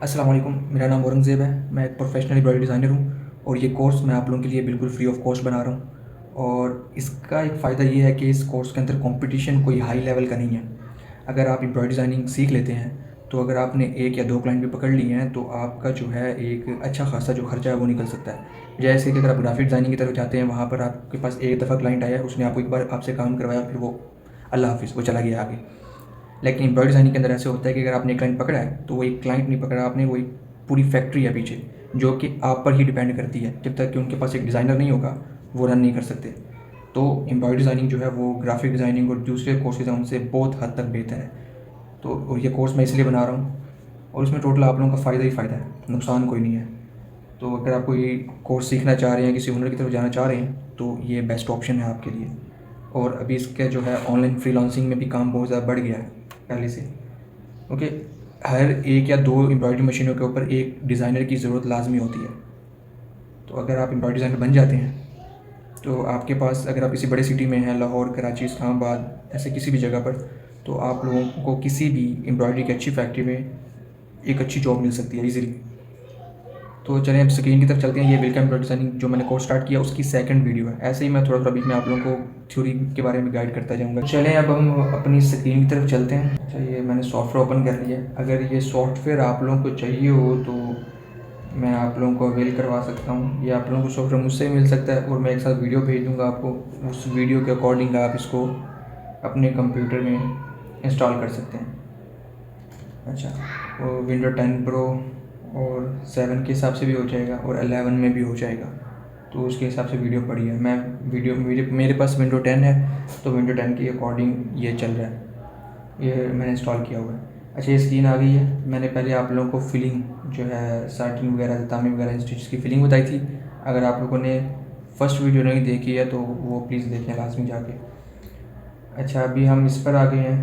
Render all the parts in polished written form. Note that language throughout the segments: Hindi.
अस्सलाम वालेकुम, मेरा नाम औरंगज़ेब है। मैं एक प्रोफेशनल एम्ब्रॉयडरी डिज़ाइनर हूँ और ये कोर्स मैं आप लोगों के लिए बिल्कुल फ्री ऑफ कॉस्ट बना रहा हूँ। और इसका एक फ़ायदा ये है कि इस कोर्स के अंदर कंपटीशन कोई हाई लेवल का नहीं है। अगर आप एम्ब्रॉयडरी डिज़ाइनिंग सीख लेते हैं तो अगर आपने 1 या 2 क्लाइंट भी पकड़ लिए हैं तो आपका जो है एक अच्छा खासा जो खर्चा है वो निकल सकता है। जैसे कि अगर आप ग्राफिक डिज़ाइनिंग की तरफ जाते हैं, वहाँ पर आपके पास एक दफ़ा क्लाइंट आया, उसने आपको एक बार आपसे काम करवाया, फिर वो अल्लाह हाफ़िज़, वो चला गया आगे। लेकिन एम्ब्रॉयडरी डिज़ाइनिंग के अंदर ऐसे होता है कि अगर आपने क्लाइंट पकड़ा है तो वो एक क्लाइंट नहीं पकड़ा आपने, वो एक पूरी फैक्ट्री है पीछे जो कि आप पर ही डिपेंड करती है। जब तक कि उनके पास एक डिज़ाइनर नहीं होगा वो रन नहीं कर सकते। तो एम्ब्रॉयडरी डिज़ाइनिंग जो है वो ग्राफिक डिज़ाइनिंग और दूसरे कोर्सेज हैं उनसे बहुत हद तक बेहतर है। तो और ये कोर्स मैं इसलिए बना रहा हूँ और इसमें टोटल आप लोगों का फ़ायदा ही फ़ायदा है, नुकसान कोई नहीं है। तो अगर आप कोई कोर्स सीखना चाह रहे हैं, किसी हुनर की तरफ जाना चाह रहे हैं तो ये बेस्ट ऑप्शन है आपके लिए। और अभी इसका जो है ऑनलाइन फ्रीलांसिंग में भी काम बहुत ज़्यादा बढ़ गया है पहले से। ओके, हर 1 या 2 एम्ब्रॉयडरी मशीनों के ऊपर एक डिज़ाइनर की ज़रूरत लाज़मी होती है। तो अगर आप एम्ब्रॉयडरी डिज़ाइनर बन जाते हैं तो आपके पास, अगर आप किसी बड़े सिटी में हैं, लाहौर, कराची, इस्लामाबाद, ऐसे किसी भी जगह पर, तो आप लोगों को किसी भी एम्ब्रॉयडरी की अच्छी फैक्ट्री में एक अच्छी जॉब मिल सकती है ईज़िली। तो चलें अब स्क्रीन की तरफ चलते हैं। ये वेलकम एम्ब्रॉयडरी डिज़ाइनिंग जो मैंने कोर्स स्टार्ट किया उसकी सेकंड वीडियो है। ऐसे ही मैं थोड़ा थोड़ा बीच में आप लोगों को थ्योरी के बारे में गाइड करता जाऊँगा। चलें अब हम अपनी स्क्रीन की तरफ चलते हैं। अच्छा, ये मैंने सॉफ्टवेयर ओपन कर लिया है। अगर ये सॉफ्टवेयर आप लोगों को चाहिए हो तो मैं आप लोगों को अवेल करवा सकता हूँ। ये आप लोगों को सॉफ्टवेयर मुझसे भी मिल सकता है और मैं एक साथ वीडियो भेज दूँगा आपको। उस वीडियो के अकॉर्डिंग आप इसको अपने कंप्यूटर में इंस्टॉल कर सकते हैं। अच्छा, वो विंडो 10 प्रो और 7 के हिसाब से भी हो जाएगा और 11 में भी हो जाएगा। तो उसके हिसाब से वीडियो पड़ी है। मैं वीडियो मेरे पास विंडो 10 है तो विंडो 10 के अकॉर्डिंग ये चल रहा है। ये मैंने इंस्टॉल किया हुआ है। अच्छा, ये स्क्रीन आ गई है। मैंने पहले आप लोगों को फिलिंग जो है साटिन वगैरह, तामी वगैरह स्टिच की फिलिंग बताई थी। अगर आप लोगों ने फर्स्ट वीडियो नहीं देखी है तो वो प्लीज़ देखें लाजमी जाके। अच्छा, अभी हम इस पर आ गए हैं।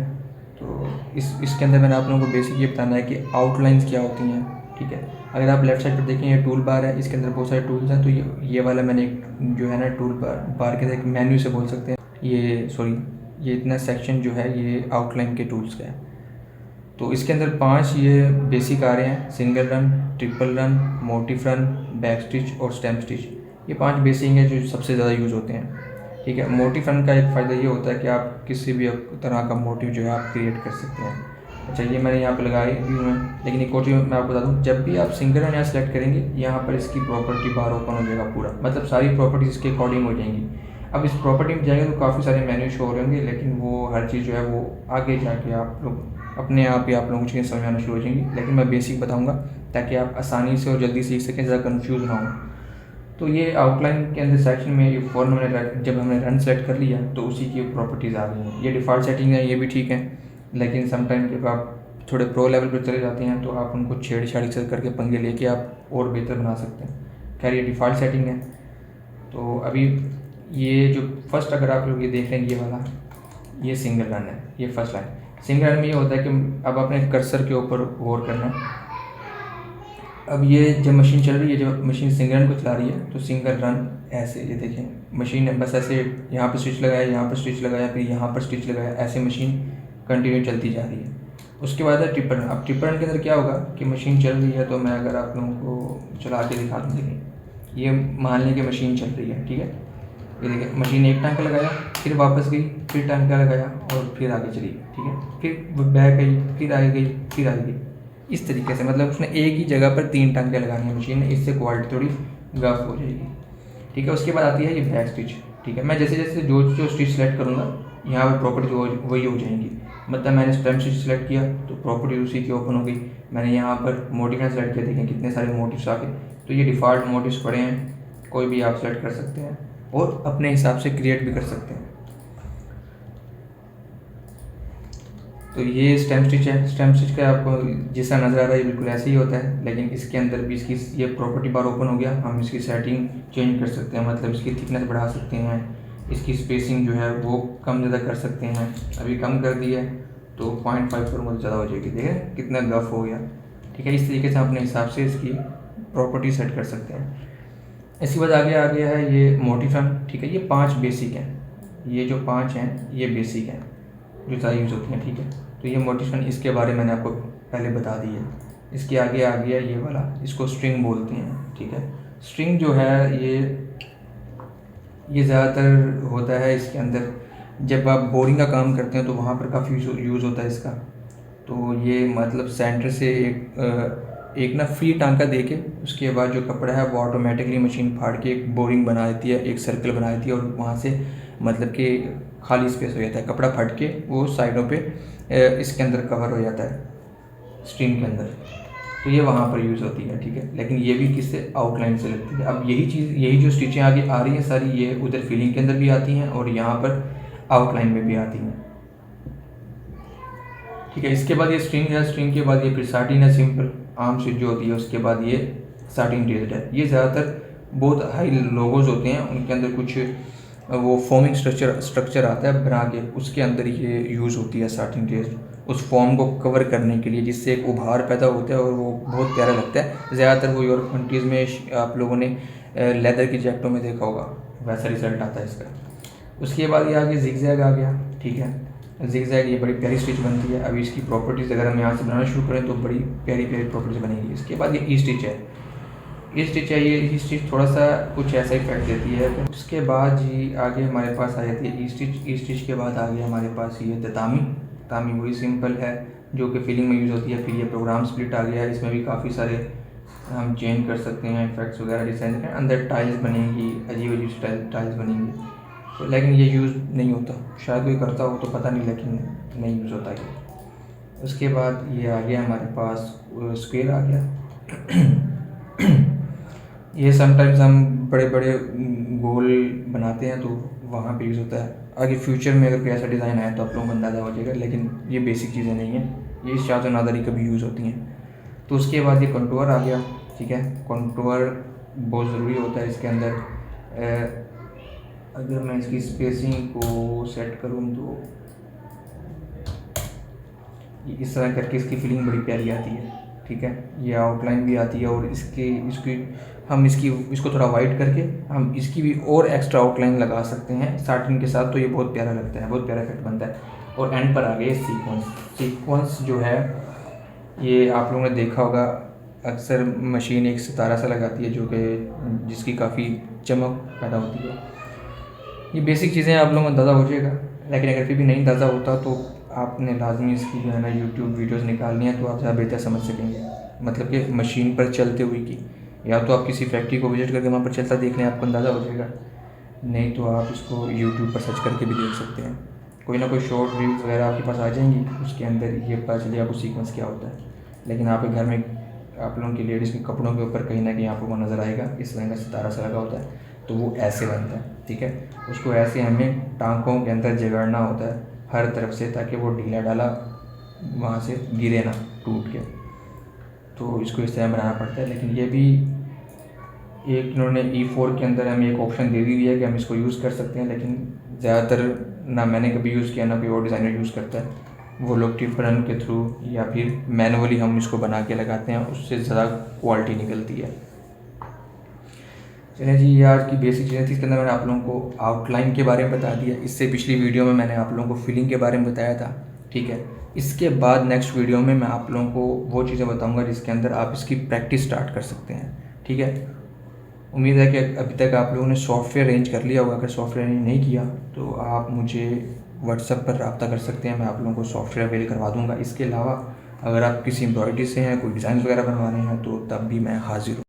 तो इसके अंदर मैंने आप लोगों को बेसिक ये बताना है कि आउटलाइंस क्या होती हैं। ठीक है, अगर आप लेफ़्ट साइड पर देखें, ये टूल बार है, इसके अंदर बहुत सारे टूल्स हैं। तो ये वाला मैंने एक जो है ना टूल बार के अंदर एक मेन्यू से बोल सकते हैं, ये सॉरी, ये इतना सेक्शन जो है ये आउटलाइन के टूल्स का है। तो इसके अंदर 5 ये बेसिक आ रहे हैं: single run, triple run, motif run, back stitch और स्टेम स्टिच। ये 5 बेसिक हैं जो सबसे ज़्यादा यूज़ होते हैं। ठीक है, मोटिफ रन का एक फ़ायदा ये होता है कि आप किसी भी तरह का मोटिव जो है आप क्रिएट कर सकते हैं। अच्छा, ये मैंने यहाँ पे लगाए भी हुए हैं। लेकिन एक और चीज़ मैं आपको बता दूँ, जब भी आप सिंगल रन यहाँ सेलेक्ट करेंगे, यहाँ पर इसकी प्रॉपर्टी बार ओपन हो जाएगा पूरा, मतलब सारी प्रॉपर्टीज़ इसके अकॉर्डिंग हो जाएंगी। अब इस प्रॉपर्टी में जाएंगे तो काफ़ी सारे मेन्यू शो हो रहे होंगे, लेकिन वो हर चीज़ जो है वो आगे जाके आप लोग अपने आप ही आप लोगों को चीज़ें समझ आना शुरू हो जाएंगी। लेकिन मैं बेसिक बताऊँगा ताकि आप आसानी से और जल्दी सीख सकें, ज़्यादा कन्फ्यूज़ ना हो। तो ये आउटलाइन के अंदर सेक्शन में ये फ़ौरन हमने जब हमने रन सेलेक्ट कर लिया तो उसी की प्रॉपर्टीज़ आ गई हैं। ये डिफ़ॉल्ट सेटिंग है, ये भी ठीक है। लेकिन समटाइम जब आप थोड़े प्रो लेवल पर चले जाते हैं तो आप उनको छेड़छाड़ी से करके पंगे लेके आप और बेहतर बना सकते हैं। खैर, ये डिफ़ॉल्ट सेटिंग है। तो अभी ये जो फर्स्ट, अगर आप लोग ये देख रहे हैं, ये वाला ये सिंगल रन है, ये फर्स्ट लाइन। सिंगल रन में ये होता है कि अब अपने कर्सर के ऊपर गौर करना है। अब ये जब मशीन चल रही है, जब मशीन सिंगल रन को चला रही है तो सिंगल रन ऐसे, ये देखें मशीन बस ऐसे यहाँ पर स्टिच लगाया, यहाँ पर स्टिच लगाया, फिर यहाँ पर स्टिच लगाया, ऐसे मशीन कंटिन्यू चलती जा रही है। उसके बाद है ट्रिपल रन। अब ट्रिपल रन के अंदर क्या होगा कि मशीन चल रही है, तो मैं अगर आप लोगों को चला के दिखा दूँ, देखिए ये मान लें कि मशीन चल रही है। ठीक है, ये देखिए मशीन एक टांका लगाया, फिर वापस गई, फिर टांका लगाया और फिर आगे चली। ठीक है, फिर बैक गई, फिर आगे गई, फिर आगे गई। इस तरीके से, मतलब उसने एक ही जगह पर 3 टांके लगानी है मशीन ने, इससे क्वालिटी थोड़ी गफ हो जाएगी। ठीक है, उसके बाद आती है ये बैक स्टिच। ठीक है, मैं जैसे जैसे जो जो स्टिच सेलेक्ट करूँगा यहाँ पर प्रॉपर्टी वही हो जाएंगी। मतलब मैंने स्टेम स्टिच सेलेक्ट किया तो प्रॉपर्टी उसी की ओपन हो गई। मैंने यहाँ पर मोटिव सेलेक्ट किया, देखें कितने सारे मोटिव्स आ गए। तो ये डिफ़ॉल्ट मोटिव्स पड़े हैं, कोई भी आप सेलेक्ट कर सकते हैं और अपने हिसाब से क्रिएट भी कर सकते हैं। तो ये स्टेम स्टिच है। स्टेम स्टिच का आपको जैसा नज़र आ रहा है ये बिल्कुल ऐसे ही होता है, लेकिन इसके अंदर भी इसकी ये प्रॉपर्टी बार ओपन हो गया। हम इसकी सेटिंग चेंज कर सकते हैं, मतलब इसकी थिकनेस बढ़ा सकते हैं, इसकी स्पेसिंग जो है वो कम ज़्यादा कर सकते हैं। अभी कम कर दी है तो 0.5 पर मुझे ज़्यादा हो जाएगी, देखें कितना गफ हो गया। ठीक है, इस तरीके से हम अपने हिसाब से इसकी प्रॉपर्टी सेट कर सकते हैं। इसके बाद आगे आ गया है ये मोटिफम। ठीक है, ये 5 बेसिक हैं, ये जो 5 हैं ये बेसिक हैं जो ज़्यादा यूज़ होती हैं। ठीक है, तो ये मोटिवेशन, इसके बारे में मैंने आपको पहले बता दी है। इसके आगे आ गया ये वाला, इसको स्ट्रिंग बोलते हैं, ठीक है। स्ट्रिंग जो है ये ज़्यादातर होता है इसके अंदर, जब आप बोरिंग का काम करते हैं तो वहाँ पर काफ़ी यूज़ होता है इसका। तो ये मतलब सेंटर से एक ना फ्री टांका दे के उसके बाद जो कपड़ा है वो ऑटोमेटिकली मशीन फाड़ के एक बोरिंग बना देती है, एक सर्कल बना देती है, और वहाँ से मतलब कि खाली स्पेस हो जाता है, कपड़ा फट के वो साइडों पे इसके अंदर कवर हो जाता है स्ट्रिंग के अंदर। तो ये वहाँ पर यूज़ होती है, ठीक है। लेकिन ये भी किससे, आउटलाइन से लगती है। अब यही जो स्टिचें आगे आ रही हैं सारी, ये उधर फीलिंग के अंदर भी आती हैं और यहाँ पर आउटलाइन में भी आती हैं, ठीक है। इसके बाद ये स्ट्रिंग है, स्ट्रिंग के बाद ये फिर साटिन है, सिंपल आर्म स्टिच जो होती है, उसके बाद ये साटिन रेज्ड है। ये ज़्यादातर बहुत हाई लोगोज होते हैं, उनके अंदर कुछ वो फॉर्मिंग स्ट्रक्चर आता है बना के, उसके अंदर ये यूज़ होती है साटिन रेज्ड, उस फॉर्म को कवर करने के लिए, जिससे एक उभार पैदा होता है और वो बहुत प्यारा लगता है। ज़्यादातर वो यूरोप कंट्रीज़ में आप लोगों ने लेदर की जैकेटों में देखा होगा, वैसा रिजल्ट आता है इसका। उसके बाद ये आगे जिगजैग आ गया, ठीक है। जिगजैग ये बड़ी प्यारी स्टिच बनती है। अभी इसकी प्रॉपर्टीज़ अगर हम यहाँ से बनाना शुरू करें तो बड़ी प्यारी प्यारी प्रॉपर्टीज़ बनेगी। इसके बाद ये ई स्टिच है, ये स्टिच है, ये ई स्टिच थोड़ा सा कुछ ऐसा इफेक्ट देती है। तो उसके बाद जी आगे हमारे पास आ जाती है ई स्टिच। ई स्टिच के बाद आ गया हमारे पास ये ततामी। ततामी वही सिंपल है जो कि फिलिंग में यूज़ होती है। फिर ये प्रोग्राम स्प्लिट आ गया, इसमें भी काफ़ी सारे हम चेंज कर सकते हैं, इफेक्ट्स वगैरह डिजाइन के अंदर टाइल्स बनेंगी, अजीब अजीब टाइल्स बनेंगी। तो लेकिन ये यूज़ नहीं होता, शायद कोई करता हो तो पता नहीं, लेकिन नहीं यूज़ होता ये। उसके बाद ये आ गया हमारे पास स्क्वेयर आ गया। ये समटाइम्स हम बड़े बड़े गोल बनाते हैं तो वहाँ पे यूज़ होता है। आगे फ्यूचर में अगर कोई ऐसा डिज़ाइन आए तो आप लोगों को अंदाज़ा हो जाएगा, लेकिन ये बेसिक चीज़ें नहीं हैं, ये शायद नादारी कभी यूज़ होती हैं। तो उसके बाद ये कंटूर आ गया, ठीक है। कंटूर बहुत ज़रूरी होता है इसके अंदर। अगर मैं इसकी स्पेसिंग को सेट करूँ तो इस तरह करके इसकी फीलिंग बड़ी प्यारी आती है, ठीक है। ये आउटलाइन भी आती है और इसको थोड़ा वाइट करके हम इसकी भी और एक्स्ट्रा आउटलाइन लगा सकते हैं साटिन के साथ, तो ये बहुत प्यारा लगता है, बहुत प्यारा इफेक्ट बनता है। और एंड पर आ गए सीक्वेंस जो है, ये आप लोगों ने देखा होगा, अक्सर मशीन एक सितारा सा लगाती है जो कि जिसकी काफ़ी चमक पैदा होती है। ये बेसिक चीज़ें आप लोगों को अंदाज़ा हो जाएगा, लेकिन अगर फिर भी नहीं अंदाज़ा होता तो आपने लाजमी इसकी जो है ना यूट्यूब वीडियोस निकालनी है, तो आप ज़्यादा बेहतर समझ सकेंगे। मतलब कि मशीन पर चलते हुए की, या तो आप किसी फैक्ट्री को विजिट करके वहाँ पर चलता देख लें, आपको अंदाज़ा हो जाएगा। नहीं तो आप इसको यूट्यूब पर सर्च करके भी देख सकते हैं, कोई ना कोई शॉर्ट रील्स वगैरह आपके पास आ जाएंगी, उसके अंदर ये पता चलेगा आपको सीक्वेंस क्या होता है। लेकिन आपके घर में आप लोगों की लेडीज़ के कपड़ों के ऊपर कहीं ना कहीं आपको नज़र आएगा इस तरह का सितारा सा लगा होता है, तो वो ऐसे बनता है, ठीक है। उसको ऐसे हमें टांकों के अंदर जगाड़ना होता है हर तरफ से, ताकि वो ढीला ढाला वहाँ से गिरे ना टूट के। तो इसको इस तरह बनाना पड़ता है। लेकिन ये भी एक इन्होंने E4 के अंदर हमें एक ऑप्शन दे दी हुई है कि हम इसको यूज़ कर सकते हैं, लेकिन ज़्यादातर ना मैंने कभी यूज़ किया ना कोई और डिज़ाइनर यूज़ करता है। वो लोग टिप रन के थ्रू या फिर मैनुअली हम इसको बना के लगाते हैं, उससे ज़्यादा क्वालिटी निकलती है। चलिए जी, ये आज की बेसिक चीज़ें थी। इसके अंदर मैंने आप लोगों को आउटलाइन के बारे में बता दिया। इससे पिछली वीडियो में मैंने आप लोगों को फिलिंग के बारे में बताया था, ठीक है। इसके बाद नेक्स्ट वीडियो में मैं आप लोगों को वो चीज़ें बताऊंगा जिसके अंदर आप इसकी प्रैक्टिस स्टार्ट कर सकते हैं, ठीक है। उम्मीद है कि अभी तक आप लोगों ने सॉफ्टवेयर अरेंज कर लिया होगा। अगर सॉफ्टवेयर अरेंज नहीं किया तो आप मुझे व्हाट्सएप पर रब्ता कर सकते हैं, मैं आप लोगों को सॉफ्टवेयर अवेल करवा दूँगा। इसके अलावा अगर आप किसी एम्ब्रॉयडरी से हैं, कोई डिज़ाइन वगैरह बनवाने हैं, तो तब भी मैं हाजिर हूँ।